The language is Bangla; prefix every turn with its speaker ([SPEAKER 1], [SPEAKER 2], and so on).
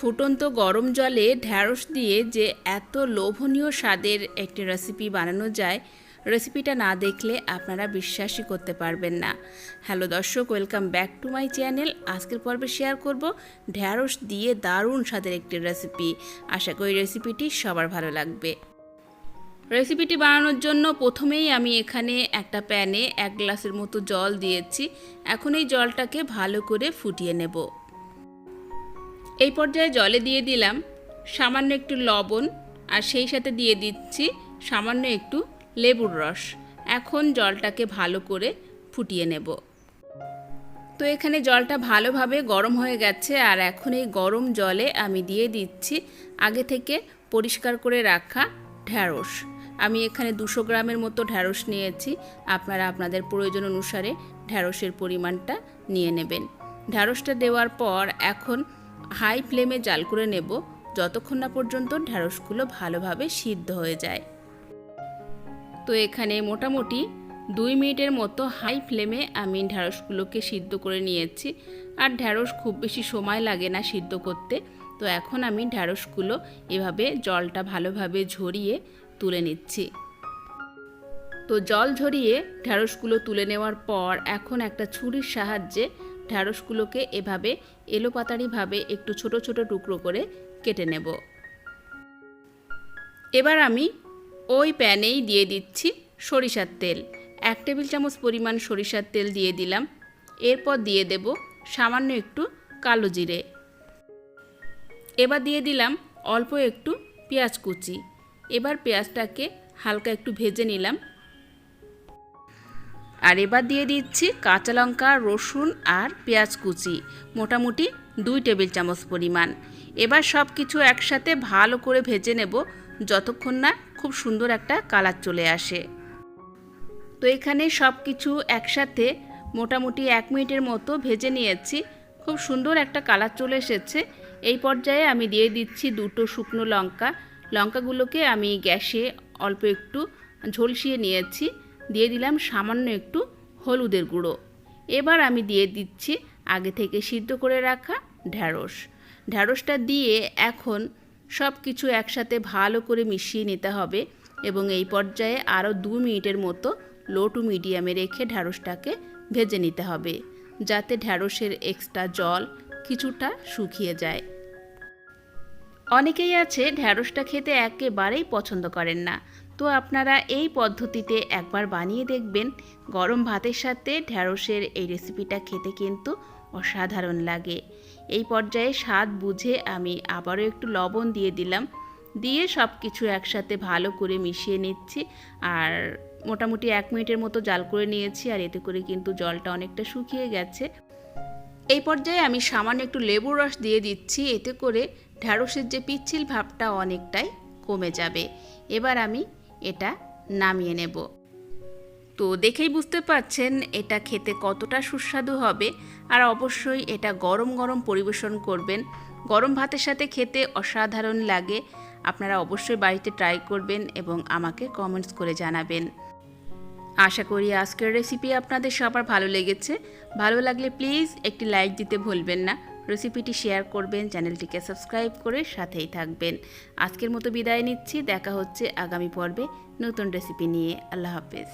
[SPEAKER 1] ফুটন্ত গরম জলে ঢ্যাঁড়স দিয়ে যে এত লোভনীয় স্বাদের একটি রেসিপি বানানো যায়, রেসিপিটা না দেখলে আপনারা বিশ্বাসই করতে পারবেন না। হ্যালো দর্শক, welcome back to my channel. আজকের পর্বে শেয়ার করব ঢ্যাঁড়স দিয়ে দারুণ স্বাদের একটি রেসিপি। আশা করি রেসিপিটি সবার ভালো লাগবে। রেসিপিটি বানানোর জন্য প্রথমেই আমি এখানে একটা প্যানে 1 গ্লাসের মতো জল দিয়েছি। এখন এই জলটাকে ভালো করে ফুটিয়ে নেব। এই পর্যায়ে জলে দিয়ে দিলাম সামান্য একটু লবণ, আর সেই সাথে দিয়ে দিচ্ছি সামান্য একটু লেবুর রস। এখন জলটাকে ভালো করে ফুটিয়ে নেব। তো এখানে জলটা ভালোভাবে গরম হয়ে গেছে, আর এখন এই গরম জলে আমি দিয়ে দিচ্ছি আগে থেকে পরিষ্কার করে রাখা ঢ্যাঁড়স। আমি এখানে 200 গ্রামের মতো ঢ্যাঁড়স নিয়েছি। আপনারা আপনাদের প্রয়োজন অনুসারে ঢ্যাঁড়সের পরিমাণটা নিয়ে নেবেন। ঢ্যাঁড়সটা দেওয়ার পর এখন হাই ফ্লেমে জাল করে নেব, যতক্ষণ না পর্যন্ত ঢ্যাঁড়সগুলো ভালোভাবে সিদ্ধ হয়ে যায়। তো এখানে মোটামুটি 2 মিনিটের মতো হাই ফ্লেমে আমি ঢ্যাঁড়সগুলোকে সিদ্ধ করে নিয়েছি। আর ঢ্যাঁড়স খুব বেশি সময় লাগে না সিদ্ধ করতে। তো এখন আমি ঢ্যাঁড়সগুলো এভাবে জলটা ভালোভাবে ঝরিয়ে তুলে নিচ্ছি। তো জল ঝরিয়ে ঢ্যাঁড়সগুলো তুলে নেওয়ার পর এখন একটা ছুরির সাহায্যে ঢ্যাঁড়সগুলোকে এভাবে এলোপাতাড়িভাবে একটু ছোট ছোট টুকরো করে কেটে নেব। এবার আমি ওই প্যানেই দিয়ে দিচ্ছি সরিষার তেল। 1 টেবিল চামচ পরিমাণ সরিষার তেল দিয়ে দিলাম। এরপর দিয়ে দেব সামান্য একটু কালো জিরে। এবার দিয়ে দিলাম অল্প একটু পেঁয়াজ কুচি। এবার পেঁয়াজটাকে হালকা একটু ভেজে নিলাম। আর এবার দিয়ে দিচ্ছি কাঁচা লঙ্কা, রসুন আর পেঁয়াজ কুচি, মোটামুটি 2 টেবিল চামচ পরিমাণ। এবার সব কিছু একসাথে ভালো করে ভেজে নেব, যতক্ষণ না খুব সুন্দর একটা কালার চলে আসে। তো এখানে সব কিছু একসাথে মোটামুটি 1 মিনিটের মতো ভেজে নিয়েছি। খুব সুন্দর একটা কালার চলে এসেছে। এই পর্যায়ে আমি দিয়ে দিচ্ছি 2টো শুকনো লঙ্কা। লঙ্কাগুলোকে আমি গ্যাসে অল্প একটু ঝলসিয়ে নিয়েছি। দিয়ে দিলাম সামান্য একটু হলুদের গুঁড়ো। এবার আমি দিয়ে দিচ্ছি আগে থেকে সিদ্ধ করে রাখা ঢ্যাঁড়স। ঢ্যাঁড়সটা দিয়ে এখন সব কিছু একসাথে ভালো করে মিশিয়ে নিতে হবে, এবং এই পর্যায়ে আরও 2 মিনিটের মতো লো টু মিডিয়ামে রেখে ঢ্যাঁড়সটাকে ভেজে নিতে হবে, যাতে ঢ্যাঁড়সের এক্সট্রা জল কিছুটা শুকিয়ে যায়। অনেকেই আছে ঢ্যাঁড়সটা খেতে একেবারেই পছন্দ করেন না। তো আপনারা এই পদ্ধতিতে একবার বানিয়ে দেখবেন। গরম ভাতের সাথে ঢ্যাঁড়সের এই রেসিপিটা খেতে কিন্তু অসাধারণ লাগে। এই পর্যায়ে স্বাদ বুঝে আমি আবারও একটু লবণ দিয়ে দিলাম। দিয়ে সব কিছু একসাথে ভালো করে মিশিয়ে নিচ্ছি। আর মোটামুটি 1 মিনিটের মতো জাল করে নিয়েছি, আর এতে করে কিন্তু জলটা অনেকটা শুকিয়ে গেছে। এই পর্যায়ে আমি সামান্য একটু লেবুর রস দিয়ে দিচ্ছি। এতে করে ঢ্যাঁড়সের যে পিচ্ছিল ভাবটা অনেকটাই কমে যাবে। এবার আমি এটা নামিয়ে নেব। তো দেখেই বুঝতে পারছেন এটা খেতে কতটা সুস্বাদু হবে। আর অবশ্যই এটা গরম গরম পরিবেশন করবেন। গরম ভাতের সাথে খেতে অসাধারণ লাগে। আপনারা অবশ্যই বাড়িতে ট্রাই করবেন এবং আমাকে কমেন্টস করে জানাবেন। আশা করি আজকের রেসিপি আপনাদের সবার ভালো লেগেছে। ভালো লাগলে প্লিজ একটি লাইক দিতে ভুলবেন না। রেসিপিটি শেয়ার করবেন, চ্যানেলটিকে সাবস্ক্রাইব করে সাথেই থাকবেন। আজকের মতো বিদায় নিচ্ছি। দেখা হচ্ছে আগামী পর্বে নতুন রেসিপি নিয়ে। আল্লাহ হাফেজ।